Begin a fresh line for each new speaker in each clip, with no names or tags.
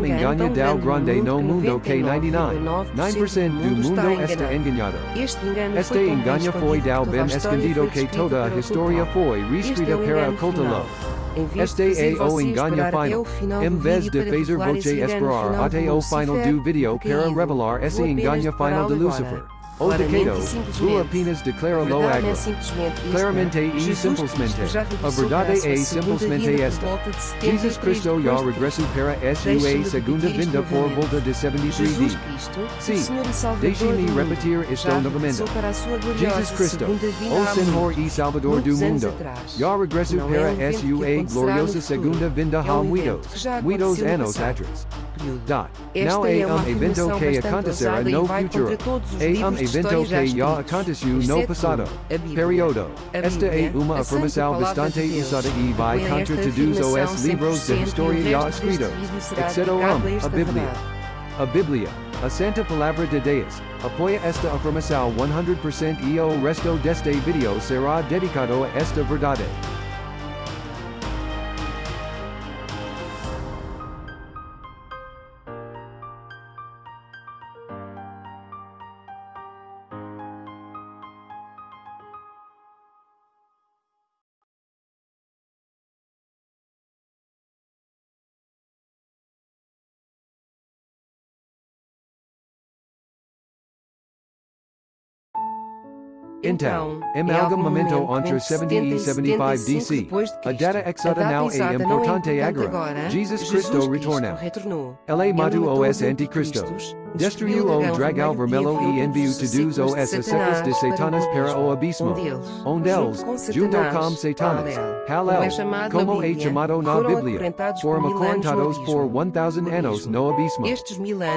engano tão grande no mundo que 99% do mundo está enganado. Este engano foi tão bem escondido que toda a história foi reescrita para ocultá-lo. Este é o engano final. Em vez de fazer você esperar até o final do vídeo para revelar esse engano final de Lucifer. O decado, o apenas declara lo agora. Claramente e simplesmente. A verdade é simplesmente esta. Jesus Cristo já regressou para sua segunda vinda por volta de 73 dias. Sim, deixe-me repetir isto novamente. Jesus Cristo, o Senhor e Salvador do mundo, já regressou para sua gloriosa segunda vinda há muitos anos atrás. Não é evento que acontecerá no futuro. É evento que já aconteceu no passado. Período. Esta é uma afirmação bastante usada e vai contra todos os livros de história já escritos, exceto a Bíblia. A Bíblia, a Santa Palavra de Deus, apoia esta afirmação 100% e o resto deste vídeo será dedicado a esta verdade. Então, em algum momento entre 70 e 75 DC, a data exata não é importante agora. Jesus Cristo retornou. Ele matou os anticristos, destruiu o dragão vermelho e enviou todos os séculos de Satanás para o abismo. Deles, junto com Satanás, Halel, como é chamado na Bíblia, foram acorrentados por 1000 anos no abismo.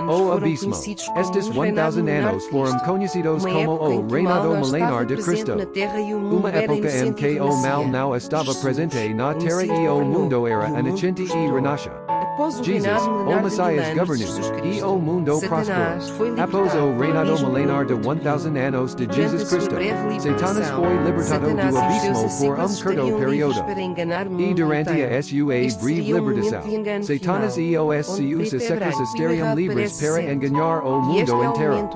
O abismo, estes 1000 anos foram conhecidos como o reinado milenar de Cristo. Uma época em que o mal não estava presente na terra e o mundo era inocente e renasce. Jesus, o Messias governou, e o mundo prosperou. Após o reinado milenar de 1000 anos de Jesus Cristo, Satanás foi libertado do abismo por curto período. E durante a sua breve libertação, Satanás e os seus séculos estariam livres para enganar o mundo inteiro.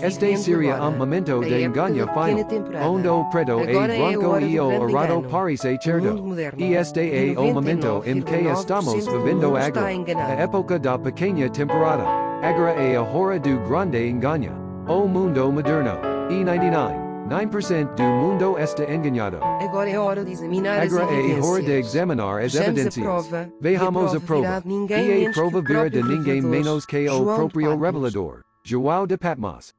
Este seria momento de engano final, onde o preto e branco e o arado parece certo. E este é o momento em que estamos vivendo agora. A época da pequena temporada. Agora é a hora do grande engano. O mundo moderno. E 99% do mundo está enganado.
Agora é hora de examinar as
Agora é
evidências.
hora de examinar as evidências. Vejamos a prova. E a prova vira de ninguém menos que o próprio revelador, João de Patmos.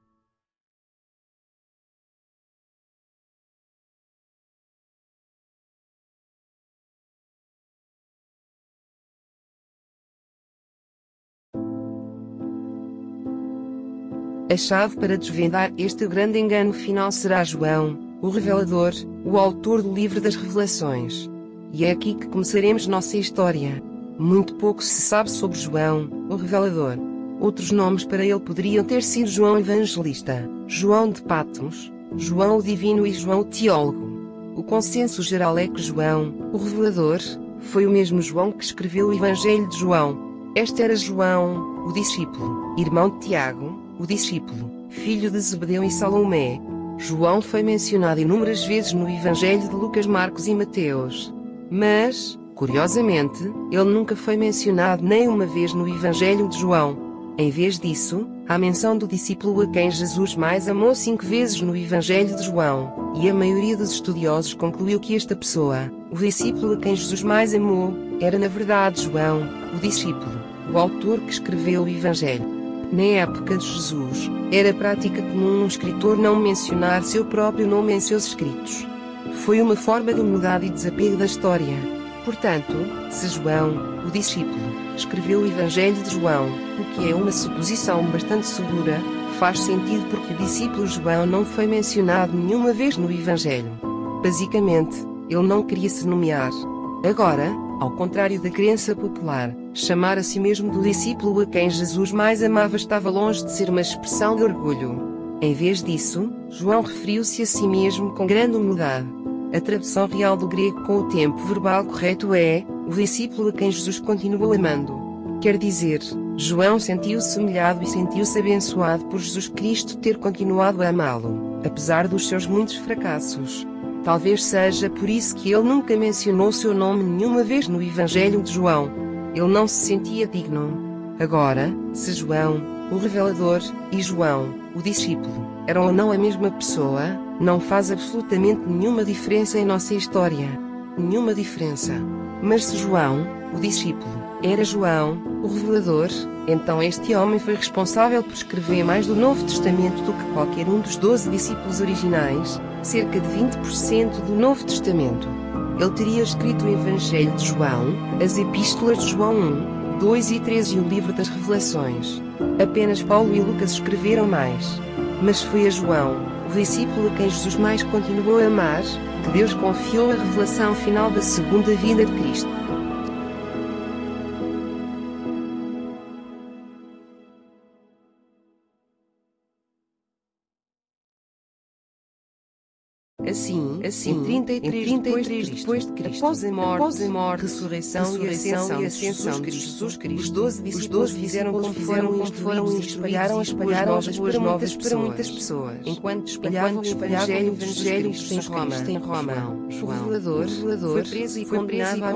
A chave para desvendar este grande engano final será João, o revelador, o autor do livro das revelações. E é aqui que começaremos nossa história. Muito pouco se sabe sobre João, o revelador. Outros nomes para ele poderiam ter sido João Evangelista, João de Patmos, João o Divino e João o Teólogo. O consenso geral é que João, o revelador, foi o mesmo João que escreveu o Evangelho de João. Este era João, o discípulo, irmão de Tiago, o discípulo, filho de Zebedeu e Salomé. João foi mencionado inúmeras vezes no Evangelho de Lucas, Marcos e Mateus. Mas, curiosamente, ele nunca foi mencionado nem uma vez no Evangelho de João. Em vez disso, há menção do discípulo a quem Jesus mais amou 5 vezes no Evangelho de João, e a maioria dos estudiosos concluiu que esta pessoa, o discípulo a quem Jesus mais amou, era na verdade João, o discípulo, o autor que escreveu o Evangelho. Na época de Jesus, era prática comum um escritor não mencionar seu próprio nome em seus escritos. Foi uma forma de humildade e desapego da história. Portanto, se João, o discípulo, escreveu o Evangelho de João, o que é uma suposição bastante segura, faz sentido porque o discípulo João não foi mencionado nenhuma vez no Evangelho. Basicamente, ele não queria se nomear. Agora, ao contrário da crença popular, chamar a si mesmo do discípulo a quem Jesus mais amava estava longe de ser uma expressão de orgulho. Em vez disso, João referiu-se a si mesmo com grande humildade. A tradução real do grego com o tempo verbal correto é, o discípulo a quem Jesus continuou amando. Quer dizer, João sentiu-se humilhado e sentiu-se abençoado por Jesus Cristo ter continuado a amá-lo, apesar dos seus muitos fracassos. Talvez seja por isso que ele nunca mencionou seu nome nenhuma vez no Evangelho de João. Ele não se sentia digno. Agora, se João, o revelador, e João, o discípulo, eram ou não a mesma pessoa, não faz absolutamente nenhuma diferença em nossa história. Nenhuma diferença. Mas se João, o discípulo, era João, o revelador, então este homem foi responsável por escrever mais do Novo Testamento do que qualquer um dos 12 discípulos originais, cerca de 20% do Novo Testamento. Ele teria escrito o Evangelho de João, as Epístolas de João 1, 2 e 3 e o Livro das Revelações. Apenas Paulo e Lucas escreveram mais. Mas foi a João, o discípulo a quem Jesus mais continuou a amar, que Deus confiou a revelação final da segunda vinda de Cristo. Assim, em 33 depois de Cristo, após a morte, ressurreição e ascensão de Jesus Cristo, os 12 discípulos fizeram como foram e espalharam as boas novas para muitas pessoas, enquanto espalhavam o Evangelho de Cristo em Roma. O revelador foi preso e condenado à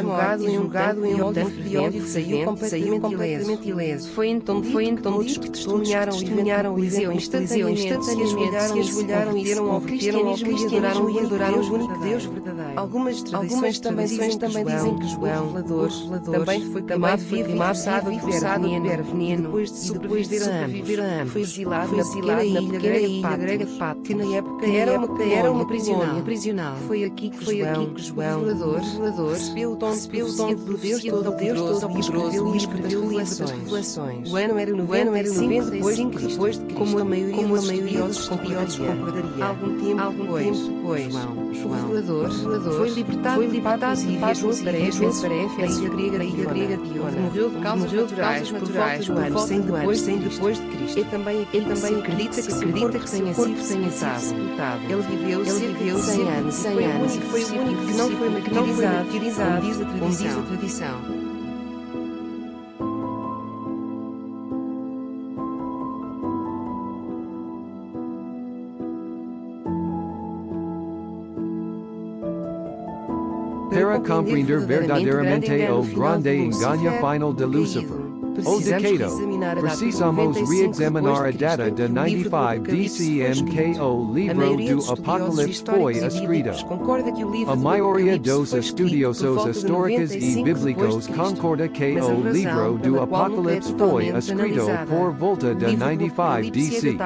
morte e julgado em ódio fervente, saiu completamente ileso. Foi então dito que testemunharam o Eliseu instantaneamente, se ajoelharam e se converteram e adoraram o único Deus verdadeiro. Algumas tradições também dizem que João, o revelador, também foi queimado e forçado a beber veneno, depois de sobreviver a anos. Foi exilado na pequena ilha grega de Patmos, que na época era uma colônia prisional. Foi aqui que João, o revelador, recebeu o dom do Deus Todo-Poderoso e escreveu o livro das Revelações. O ano era 95 depois de Cristo, como a maioria dos estudiosos concordaria. Algum tempo depois, João, o revelador, foi libertado e viajou para Éfeso, a ilha grega de Iona. Morreu de causas naturais por volta do ano 100 depois de Cristo. E também acredita que tenha sido sepultado. Ele viveu cerca de 100 anos e foi o único que não foi martirizado, como diz a tradição.
Para compreender verdadeiramente o grande engano final de Lucifer. O decado, precisamos reexaminar a data de 95 DCM que o livro do Apocalipse foi escrito. A maioria dos estudiosos históricos e bíblicos concorda que o livro do Apocalipse foi escrito por volta de 95 DC.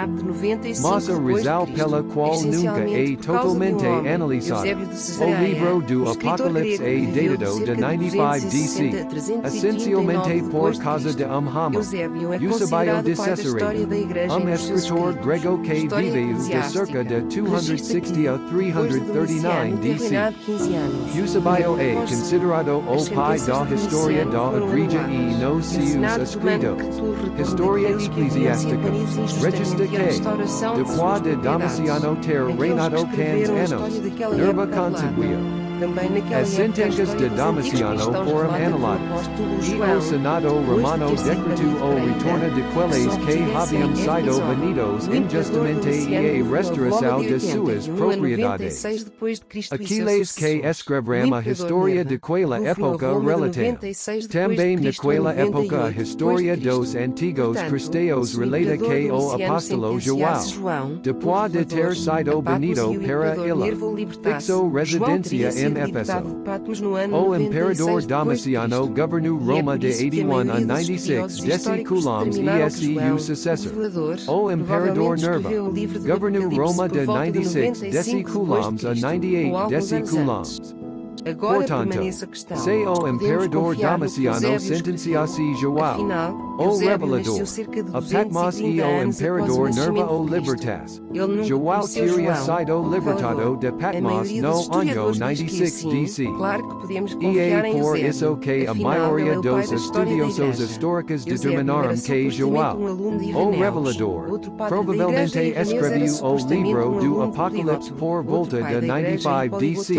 Mas a razão pela qual nunca é totalmente analisado, o livro do Apocalipse é datado de 95 DC, essencialmente por causa de Hamá, Eusebio de Caesarea, escritor grego que viveu de cerca de 260 a 339 DC. Eusebio é considerado o pai da história da igreja e nos seus escritos, História Eclesiástica, registra que, depois de Domiciano ter reinado 15 anos, Nerva contribuiu. As sentenças de Domiciano foram anuladas, e o Senado Romano decretou o retorno de queles que haviam sido banidos injustamente e a restauração de suas propriedades. Aqueles que escreveram a história daquela época relataram. Também naquela época a história dos antigos cristãos relata que o apóstolo João, depois de ter sido banido para ela, fixou residência em Éfeso. O imperador Domiciano governou Roma de 81 a 96 deciculums e seu sucessor. O imperador Nerva governou Roma de 96 deciculums a 98 deciculums. Portanto, se o imperador Domiciano sentenciasse João, o revelador, a Patmos e o imperador Nerva o libertas, João teria sido libertado de Patmos no ano 96 DC. E é por isso que a maioria dos estudiosos históricos determinaram que João, o revelador, provavelmente escreveu o livro do Apocalipse por volta de 95 DC,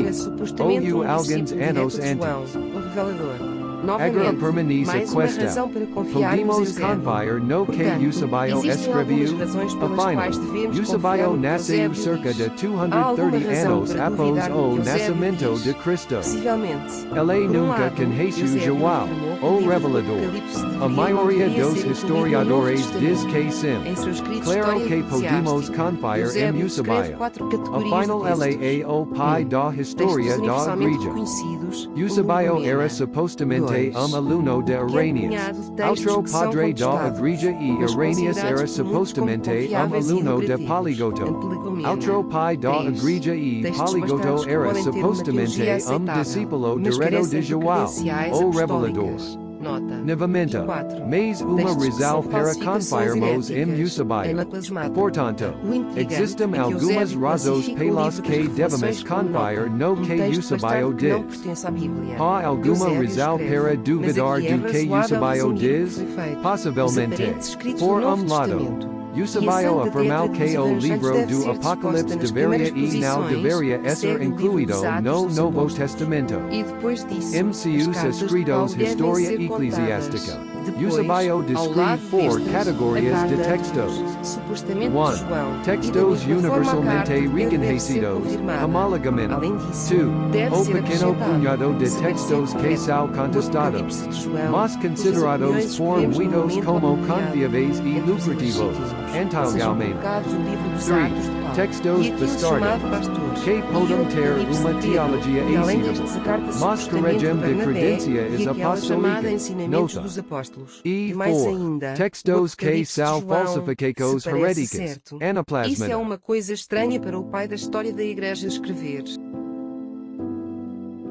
ou alguns anos antes.
O revelador
Agora permanis
mais uma
aquesta.
razão para confiarmos em
Podemos
Eusébio.
confiar no que
Portanto,
Eusébio
existem algumas
escreveu.
razões pelas
Afinal,
quais devemos
Eusébio
confiar no que
nasceu
Eusébio
cerca
diz.
de
Há alguma
230
razão
anos
para
após
duvidar do
o
que Eusébio
nascimento
diz?
de Cristo.
Possivelmente.
Ele
Por um
nunca
lado,
conheceu
Eusébio
João,
afirmou que
o
livro do
revelador.
Apocalipse
A
deveria
maioria
não deveria
dos
ser incluído no Novo
historiadores diz
Testamento.
que sim.
Em seus escritos
Claro
História
que podemos
Eclesiástica,
confiar em
Eusébio descreve
Eusébio.
4 categorias
Afinal,
de
ele
textos.
é o pai da história
Textos
da
universalmente
igreja.
reconhecidos,
Eusébio era
Lumena.
supostamente
2.
aluno de Arrhenius.
Apanhado de textos
Outro
que são
padre da
contestados,
igreja e
mas
Arrhenius era
considerados por muitos como
supostamente
confiáveis e
aluno de
lucrativos.
Poligoto.
Antelegomena.
Outro pai da
3.
igreja e
Textos
Poligoto
bastados que
era
podem ter uma
supostamente
teologia aceitável,
discípulo
mas
direto
carecem
de
de
João,
credenciais
o
apostólicas.
revelador.
Nota.
Novamente,
E 4.
mas uma
Textos que
razão
são
para
falsificações
confiarmos em
heréticas,
Eusébio.
anaclasmato.
Portanto,
O intrigante
existem
é que
algumas
Eusébio
razões
classifica o
pelas
livro
que
das
devemos
Revelações como
confiar
nota,
no
um
que
texto
Eusébio
bastardo que não
diz.
pertence à Bíblia.
Há alguma
Eusébio
razão
escreve,
para
mas
duvidar
aqui é
do que
razoável
Eusébio
resumir o que
diz?
foi feito. Os
Possivelmente.
aparentes escritos
Por
do Novo
lado,
Testamento.
Eusébio
E a Santa
afirmou
Tetra
que
dos
o
Evangelhos
livro
deve
do
ser
Apocalipse
disposta nas
deveria
primeiras
e não
posições,
deveria
que
ser
segue o livro
incluído
dos Atos
no
dos
Novo
Apóstolos.
Testamento.
E depois disso,
MCUs
as cartas de
escritos
Paulo devem
História
ser
Eclesiástica.
contadas. Depois,
Eusébio
ao
descreve
lado
4
destas,
categorias
a
de
carta
textos.
supostamente
1.
de João,
Textos
e da mesma forma a
universalmente
carta deve ser
reconhecidos,
confirmada.
homologamente.
Além disso,
2.
deve
O
ser
pequeno
acrescentado,
punhado de
saber
textos
ser
que
correto.
são
O
contestados,
Apocalipse de João,
mas
cujas
considerados
opiniões
por
escolhemos no
muitos
momento
como
apropriado,
confiáveis e
entre os
lucrativos.
legítimos, sejam
Antigamente.
colocados o livro dos
3.
Atos de Paulo,
Textos
e aquilo
bastardos,
chamado pastores,
que
e o
podem ter
Apocalipse
uma
de Pedro,
teologia
e além
aceitável,
destes a carta
mas
supostamente
corregem
de
de
Barnabé,
credências
e aquela chamada
apostólicas.
Ensinamentos
Nota.
dos Apóstolos.
E
mais
4.
ainda, o
Textos que
Apocalipse de
são
João,
falsificados
se parece
heréticos.
certo. Isso é
Anaplasmata.
uma coisa estranha para o pai da história da Igreja escrever.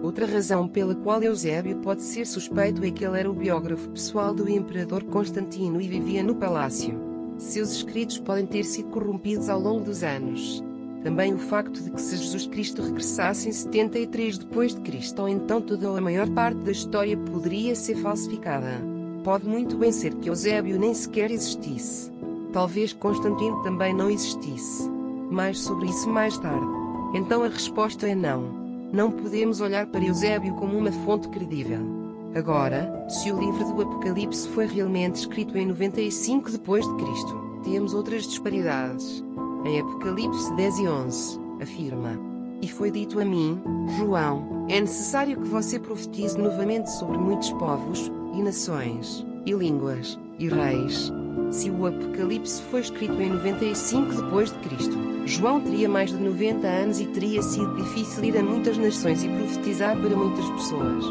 Outra razão pela qual Eusébio pode ser suspeito é que ele era o biógrafo pessoal do imperador Constantino e vivia no palácio. Seus escritos podem ter sido corrompidos ao longo dos anos. Também o facto de que se Jesus Cristo regressasse em 73 depois de Cristo ou então toda ou a maior parte da história poderia ser falsificada. Pode muito bem ser que Eusébio nem sequer existisse. Talvez Constantino também não existisse. Mais sobre isso mais tarde. Então a resposta é não. Não podemos olhar para Eusébio como uma fonte credível. Agora, se o livro do Apocalipse foi realmente escrito em 95 depois de Cristo, temos outras disparidades. Em Apocalipse 10 e 11, afirma: E foi dito a mim, João, é necessário que você profetize novamente sobre muitos povos, e nações, e línguas, e reis. Se o Apocalipse foi escrito em 95 depois de Cristo, João teria mais de 90 anos e teria sido difícil ir a muitas nações e profetizar para muitas pessoas.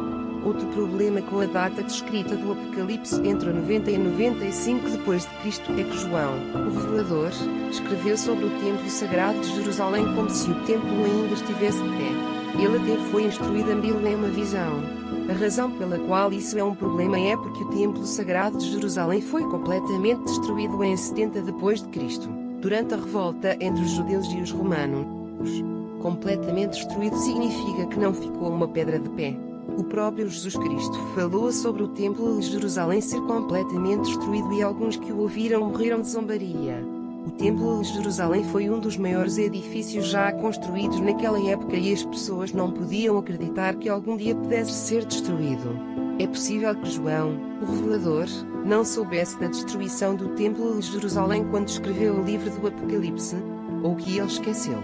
Outro problema com a data de escrita do Apocalipse entre 90 e 95 depois de Cristo é que João, o Revelador, escreveu sobre o templo sagrado de Jerusalém como se o templo ainda estivesse de pé. Ele até foi instruído a ler uma visão. A razão pela qual isso é um problema é porque o templo sagrado de Jerusalém foi completamente destruído em 70 depois de Cristo, durante a revolta entre os judeus e os romanos. Completamente destruído significa que não ficou uma pedra de pé. O próprio Jesus Cristo falou sobre o templo de Jerusalém ser completamente destruído e alguns que o ouviram morreram de zombaria. O templo de Jerusalém foi um dos maiores edifícios já construídos naquela época e as pessoas não podiam acreditar que algum dia pudesse ser destruído. É possível que João, o Revelador, não soubesse da destruição do templo de Jerusalém quando escreveu o livro do Apocalipse, ou que ele esqueceu.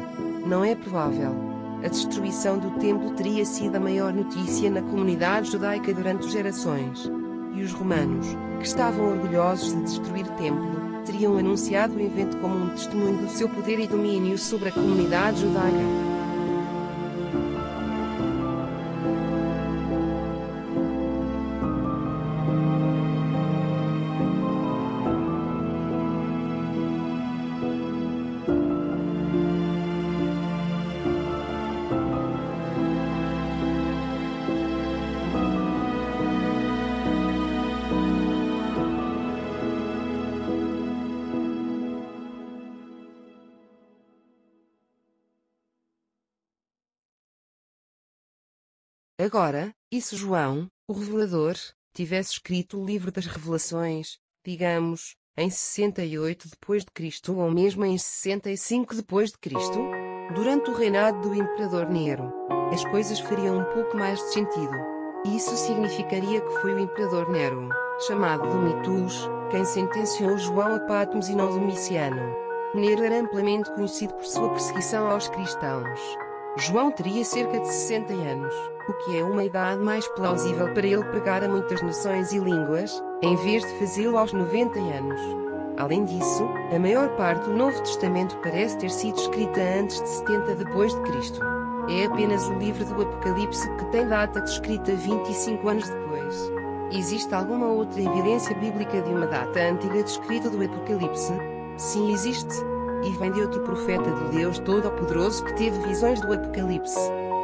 Não é provável. A destruição do templo teria sido a maior notícia na comunidade judaica durante gerações. E os romanos, que estavam orgulhosos de destruir o templo, teriam anunciado o evento como um testemunho do seu poder e domínio sobre a comunidade judaica. Agora, e se João, o Revelador, tivesse escrito o livro das Revelações, digamos, em 68 depois de Cristo ou mesmo em 65 depois de Cristo, durante o reinado do imperador Nero, as coisas fariam um pouco mais de sentido. Isso significaria que foi o imperador Nero, chamado Domitulus, quem sentenciou João a Patmos e não Domiciano. Nero era amplamente conhecido por sua perseguição aos cristãos. João teria cerca de 60 anos, o que é uma idade mais plausível para ele pregar a muitas nações e línguas, em vez de fazê-lo aos 90 anos. Além disso, a maior parte do Novo Testamento parece ter sido escrita antes de 70 depois de Cristo. É apenas o livro do Apocalipse que tem data de escrita 25 anos depois. Existe alguma outra evidência bíblica de uma data antiga de escrita do Apocalipse? Sim, existe. E vem de outro profeta do Deus Todo-Poderoso que teve visões do Apocalipse.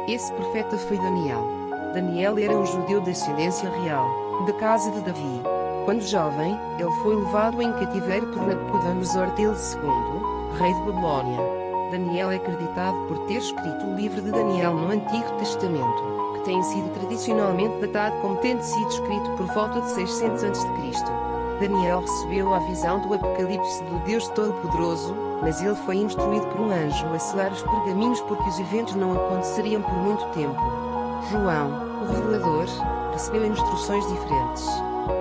Esse profeta foi Daniel. Daniel era um judeu de ascendência real, da casa de Davi. Quando jovem, ele foi levado em cativeiro por Nabucodonosor II, rei de Babilônia. Daniel é acreditado por ter escrito o livro de Daniel no Antigo Testamento, que tem sido tradicionalmente datado como tendo sido escrito por volta de 600 a.C. Daniel recebeu a visão do Apocalipse do Deus Todo-Poderoso, mas ele foi instruído por um anjo a selar os pergaminhos porque os eventos não aconteceriam por muito tempo. João, o Revelador, recebeu instruções diferentes.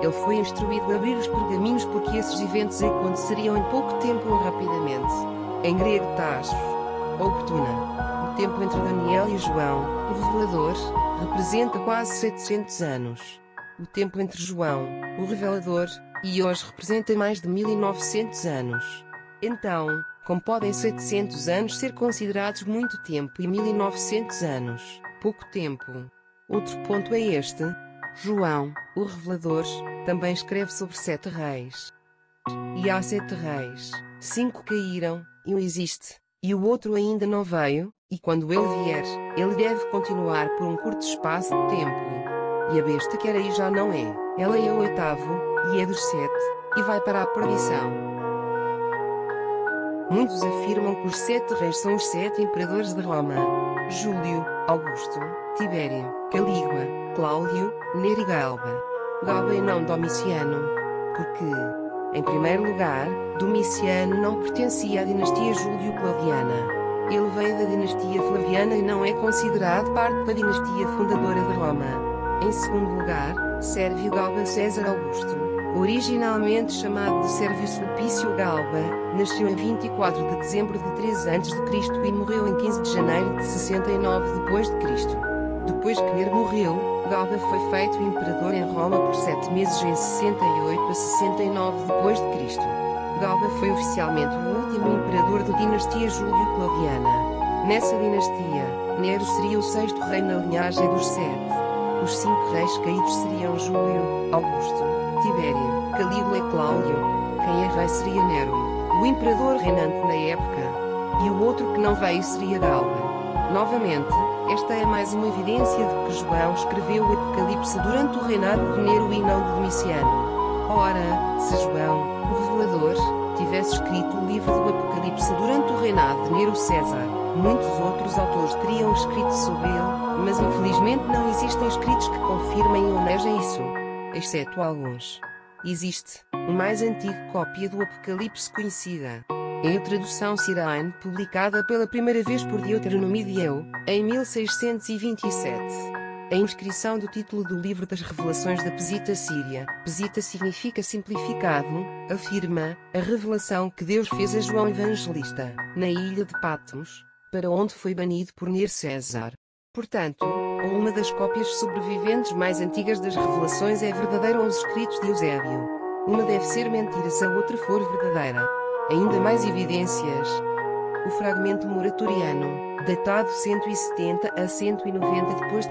Ele foi instruído a abrir os pergaminhos porque esses eventos aconteceriam em pouco tempo ou rapidamente. Em grego tasos, oportuna. O tempo entre Daniel e João, o Revelador, representa quase 700 anos. O tempo entre João, o Revelador, e hoje representa mais de 1900 anos. Então, como podem 700 anos ser considerados muito tempo e 1900 anos, pouco tempo? Outro ponto é este. João, o Revelador, também escreve sobre 7 reis. E há 7 reis, 5 caíram, e um existe, e o outro ainda não veio, e quando ele vier, ele deve continuar por um curto espaço de tempo. E a besta que era e já não é, ela é o 8º, e é dos 7, e vai para a perdição. Muitos afirmam que os 7 reis são os 7 imperadores de Roma: Júlio, Augusto, Tibério, Calígula, Cláudio, Nero e Galba. Galba e não Domiciano. Porque, em primeiro lugar, Domiciano não pertencia à dinastia Júlio-Claudiana. Ele veio da dinastia Flaviana e não é considerado parte da dinastia fundadora de Roma. Em segundo lugar, Sérvio Galba César Augusto, originalmente chamado de Sérvio Sulpício Galba, nasceu em 24 de dezembro de 13 a.C. e morreu em 15 de janeiro de 69 d.C. Depois que Nero morreu, Galba foi feito imperador em Roma por 7 meses em 68 a 69 d.C. Galba foi oficialmente o último imperador da dinastia Júlio-Claudiana. Nessa dinastia, Nero seria o 6º rei na linhagem dos 7. Os 5 reis caídos seriam Júlio, Augusto, Tibério, Calígula e Cláudio. Quem é rei seria Nero, o imperador reinante na época. E o outro que não veio seria Galba. Novamente, esta é mais uma evidência de que João escreveu o Apocalipse durante o reinado de Nero e não de Domiciano. Ora, se João, o Revelador, tivesse escrito o livro do Apocalipse durante o reinado de Nero César, muitos outros autores teriam escrito sobre ele, mas infelizmente não existem escritos que confirmem ou neguem isso. Exceto alguns. Existe uma mais antiga cópia do Apocalipse conhecida. É a tradução Sirine, publicada pela primeira vez por Deuteronomio, em 1627. A inscrição do título do livro das Revelações da Pesita Síria, Pesita significa simplificado, afirma, a revelação que Deus fez a João Evangelista, na ilha de Patmos, para onde foi banido por Nero César. Portanto, ou uma das cópias sobreviventes mais antigas das revelações é verdadeira ou os escritos de Eusébio. Uma deve ser mentira se a outra for verdadeira. Ainda mais evidências. O fragmento moratoriano, datado 170 a 190 d.C.,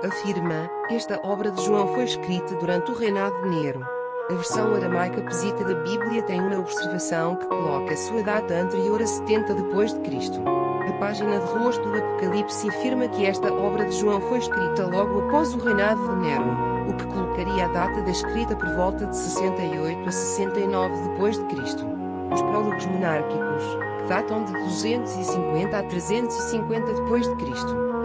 afirma, esta obra de João foi escrita durante o reinado de Nero. A versão aramaica pesita da Bíblia tem uma observação que coloca a sua data anterior a 70 d.C. A página de rosto do Apocalipse afirma que esta obra de João foi escrita logo após o reinado de Nero, o que colocaria a data da escrita por volta de 68 a 69 d.C. Os prólogos monárquicos, que datam de 250 a 350 d.C.,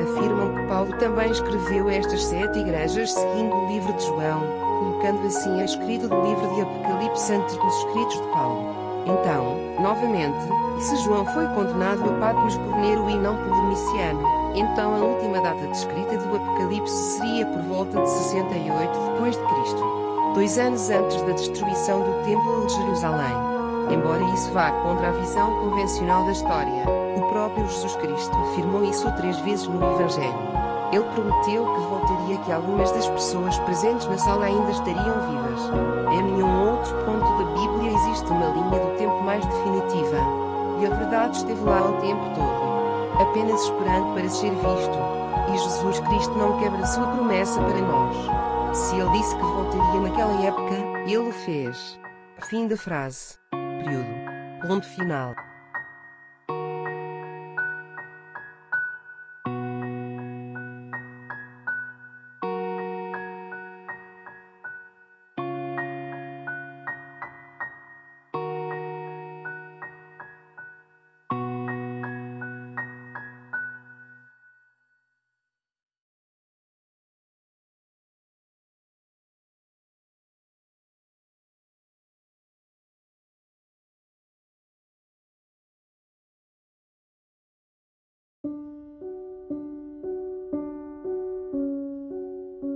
afirmam que Paulo também escreveu estas 7 igrejas seguindo o livro de João, colocando assim a escrita do livro de Apocalipse antes dos escritos de Paulo. Então, novamente, e se João foi condenado a Patmos por Nero e não por Domiciano? Então a última data descrita do Apocalipse seria por volta de 68 depois de Cristo, 2 anos antes da destruição do Templo de Jerusalém. Embora isso vá contra a visão convencional da história, o próprio Jesus Cristo afirmou isso 3 vezes no Evangelho. Ele prometeu que voltaria, que algumas das pessoas presentes na sala ainda estariam vivas. Em nenhum outro ponto da Bíblia existe uma linha do tempo mais definitiva. E a verdade esteve lá o tempo todo, apenas esperando para ser visto. E Jesus Cristo não quebra sua promessa para nós. Se ele disse que voltaria naquela época, ele o fez. Fim da frase. Período. Ponto final.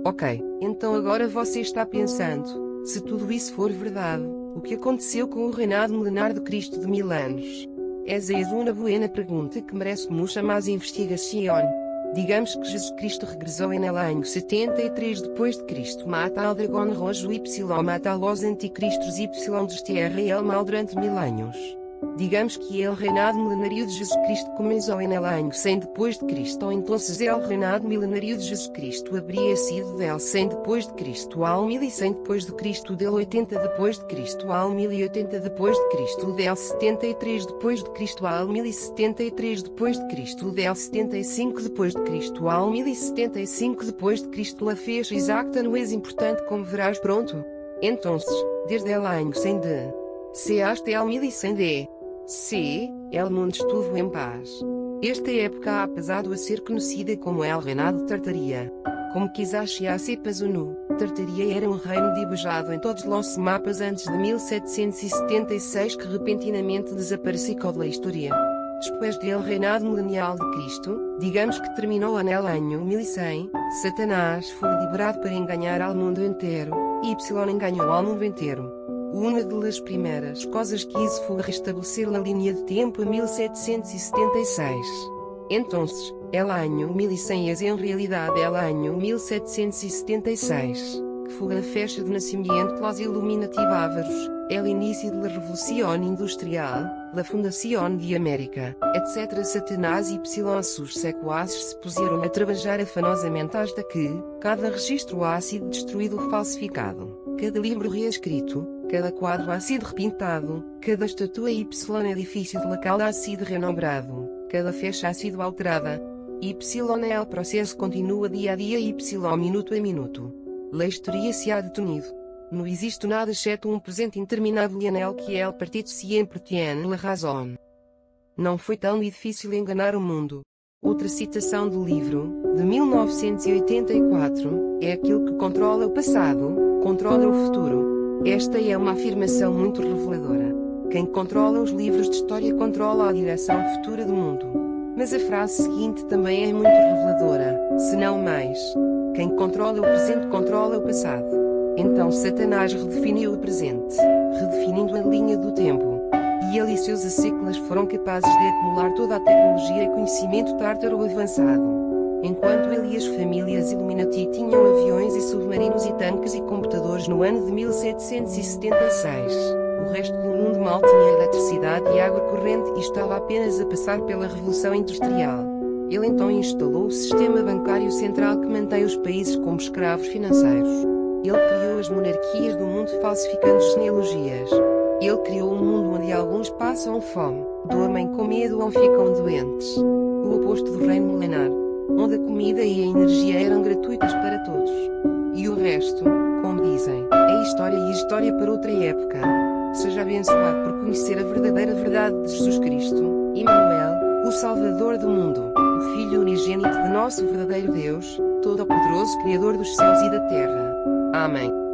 Ok, então agora você está pensando, se tudo isso for verdade, o que aconteceu com o reinado milenar de Cristo de 1000 anos? Essa é uma boa pergunta que merece muita mais investigação. Digamos que Jesus Cristo regressou em el ano 73 depois de Cristo, mata ao dragão rojo y mata aos anticristos y desterra el mal durante 1000 anos. Digamos que el reinado milenario de Jesus Cristo começou em el ano 100 depois de Cristo, ou então el reinado milenario de Jesus Cristo habría sido del 100 depois de Cristo ao 1100 depois de Cristo, del 80 depois de Cristo ao 1080 depois de Cristo, del 73 depois de Cristo ao 1073 depois de Cristo, del 75 depois de Cristo ao 1075 depois de Cristo. La fecha exacta não é importante, como verás pronto. Então, desde el ano 100 de C hasta el 1100 de C, el mundo estuvo em paz. Esta época ha passado a ser conhecida como el reinado de Tartaria. Como quizás já sepas ou não, Tartaria era um reino dibujado em todos os mapas antes de 1776, que repentinamente desapareceu da história. Depois do reinado milenial de Cristo, digamos que terminou no ano 1100, Satanás foi liberado para enganar ao mundo inteiro, e Y enganou ao mundo inteiro. Uma das primeiras coisas que hizo foi restabelecer a linha de tempo a 1776. Então, el ano 1100 é em realidade el ano 1776, que foi a festa de nascimento dos Illuminati bávaros, el início da Revolução Industrial, a fundação de América, etc. Satanás e seus sequazes se puseram a trabalhar afanosamente hasta que cada registro ha sido destruído ou falsificado, cada livro reescrito, cada quadro ha sido repintado, cada estatua y edifício de local ha sido renombrado, cada fecha ha sido alterada. El processo continua dia a dia y minuto a minuto. A história se ha detenido. Não existe nada exceto um presente interminável anel que el partido sempre tiene la razón. Não foi tão difícil enganar o mundo. Outra citação do livro, de 1984, é aquilo que controla o passado, controla o futuro. Esta é uma afirmação muito reveladora. Quem controla os livros de história controla a direção futura do mundo. Mas a frase seguinte também é muito reveladora, se não mais. Quem controla o presente controla o passado. Então Satanás redefiniu o presente, redefinindo a linha do tempo. E ele e seus asseclas foram capazes de acumular toda a tecnologia e conhecimento tártaro avançado. Enquanto ele e as famílias Illuminati tinham aviões e submarinos e tanques e computadores no ano de 1776, o resto do mundo mal tinha eletricidade e água corrente e estava apenas a passar pela Revolução Industrial. Ele então instalou o sistema bancário central que mantém os países como escravos financeiros. Ele criou as monarquias do mundo falsificando genealogias. Ele criou um mundo onde alguns passam fome, dormem com medo ou ficam doentes. O oposto do reino milenar, onde a comida e a energia eram gratuitas para todos. E o resto, como dizem, é história e história para outra época. Seja abençoado por conhecer a verdadeira verdade de Jesus Cristo, Emmanuel, o Salvador do mundo, o Filho unigênito de nosso verdadeiro Deus, Todo-Poderoso Criador dos céus e da terra. Amém.